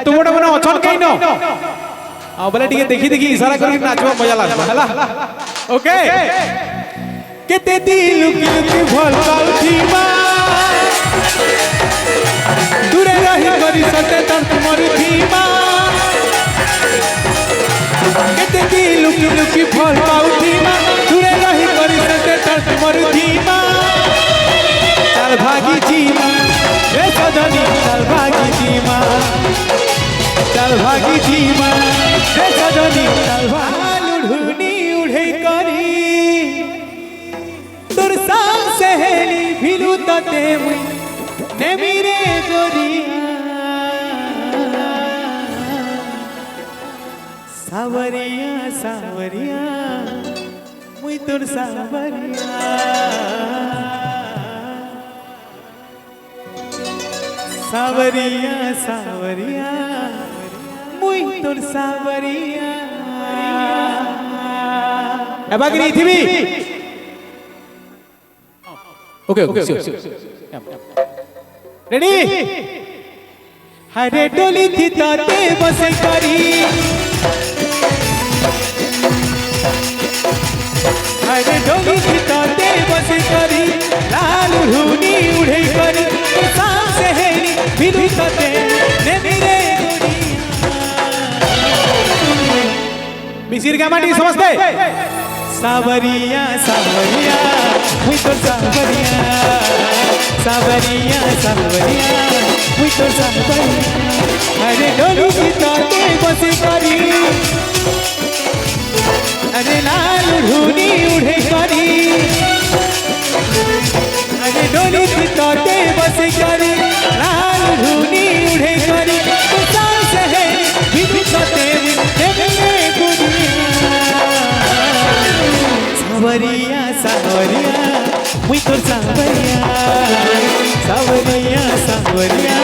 तुम गोटे मैंने अचल कहीं न बोले टी देखी देखी इशारा कर नाचवा मजा लगता है ओके केते दिल लुकी भल पाउथी मां दूरे रही करी सते तन तुमर धीमा केते दिल लुकी भल पाउथी मां दूरे रही करी सते तन तुमर धीमा चल भागी जीमा रे सजनी चल भागी जीमा चल भागी जीमा रे सजनी चल भालुढ़नी उड़े करी तोर संग सहेली भिलु तते मुई नेमिरे गोरिया सावरिया सावरिया मुई तोर सावरिया सावरिया सावरिया मुई तोर सावरिया एबागरी थीबी ओके रेडी हरे डोली थी ताते बसे करी हरे डोली थी ताते बसे करी लाल रूनी उड़े करी सांस है बिनु ताते ने मेरे मिसिर का माटी समझते सावरिया सावरिया मुई तो सावरिया सावरिया सावरिया मुई तो सावरिया अरे डोली की ताते बसे करी अरे लाल रूनी उड़े करी अरे डोली की ताते बसे करी लाल रूनी उड़े करी तो सांस है बिनु ताते ने सावरिया सावरिया मुई तो सावरिया सावरिया सावरिया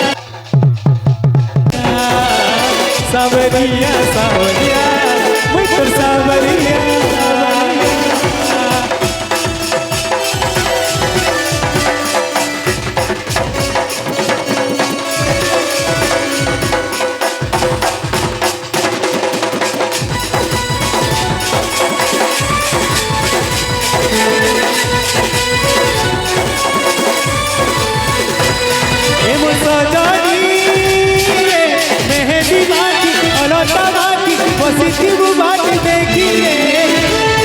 सावरिया सावरिया मुई तो सावरिया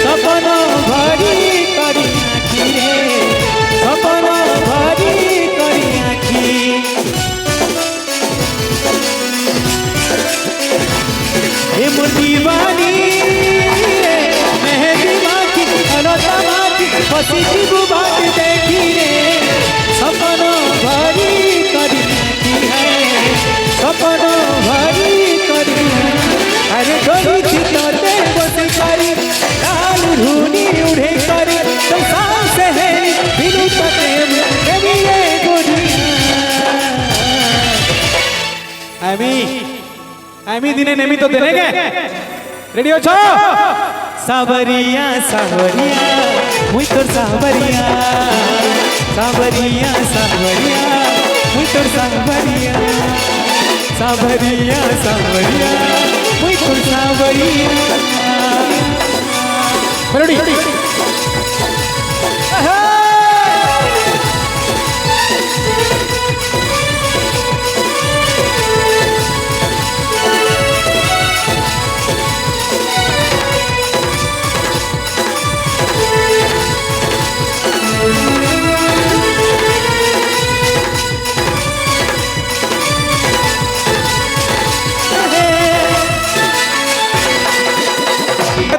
सपना भरी करी आखी रे सपना भरी करी आखी हे दीवानी रे मेहंदी माखी अलता माखी बसी जीव बात देखी रे सपना भरी करी आखी है सपना भरी करी अरे डोली थी तोते बस करी लाल रूनी उड़े करी तो सांस है बिनु तते मेरे गोरिया आमी दिने नेमी तो देने के रेडी हो छो सावरिया सावरिया मुई तोर सावरिया सावरिया सावरिया मुई तोर सावरिया सावरिया सावरिया मुई तोर सावरिया रेडी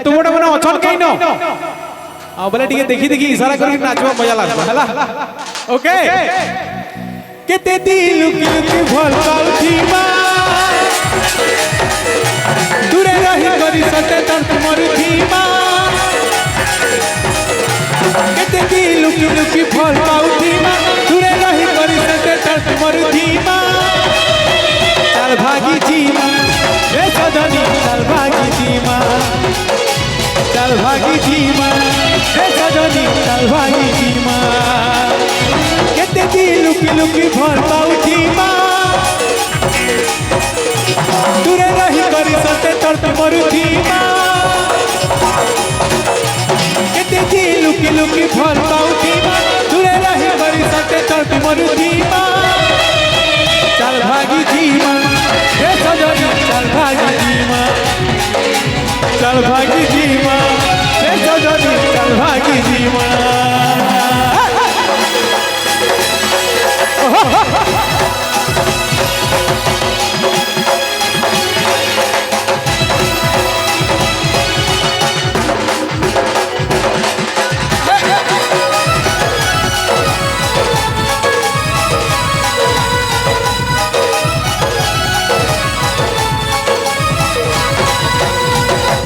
तुम गोटे मैंने अचल कहीं न बोले टी देखी देखी इशारा कर नाचवा मजा लगता है ओके केते दिल लुकी भल पाउथी मां दूरे रही करी सते तन तुमर धीमा केते दिल लुकी भल पाउथी मां दूरे रही करी सते तन तुमर धीमा चल भागी जीमा रे सजनी चल भागी जीमा चल भागी जीमा रे सजनी चल भागी जीमा केते दिल लुकी भल पाउथी मां तड़पी मोर धीमा केते जी लुकी लुकी भल पाऊ धीमा दूरे रही करी सते तड़पी मोर धीमा चल भागी धीमा हे सजनी चल भागी धीमा चल भागी धीमा हे सजनी चल भागी धीमा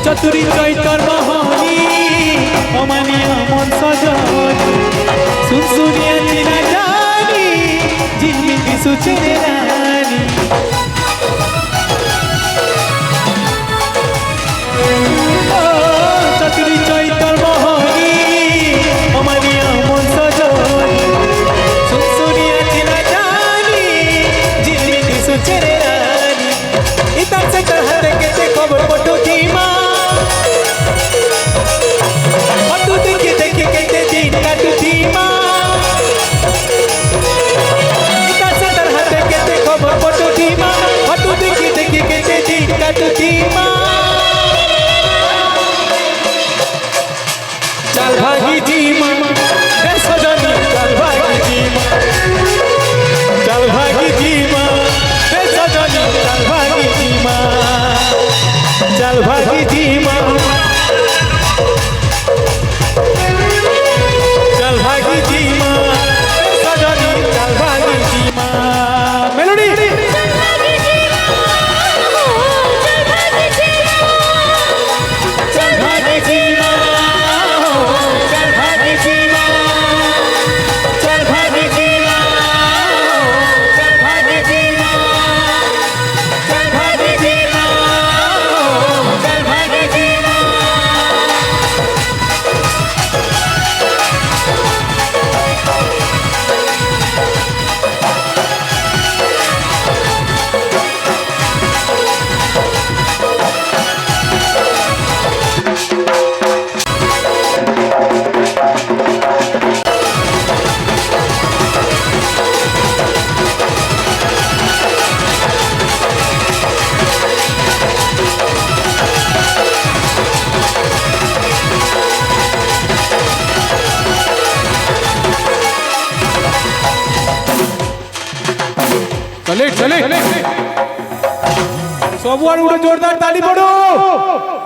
चतुरी चैतर मोहनी अमानिया मन सजनी सुनसुनिया चिना जानी जिंदगी सुचने रानी चतुरी चैतर मोहनी अमानिया मन सजनी सुनसुनिया चिना जानी जिंदगी सुचने रानी इधर से हाथ के खबर पटो धीमा चल भागी धीमा हे सजनी चल भागी धीमा चल भागी धीमा हे सजनी चल भागी धीमा चल भागी धीमा चल भागी धीमा हे सजनी चल भागी धीमा मेलोडी चले चले सब वाले जोरदार ताली पड़ो।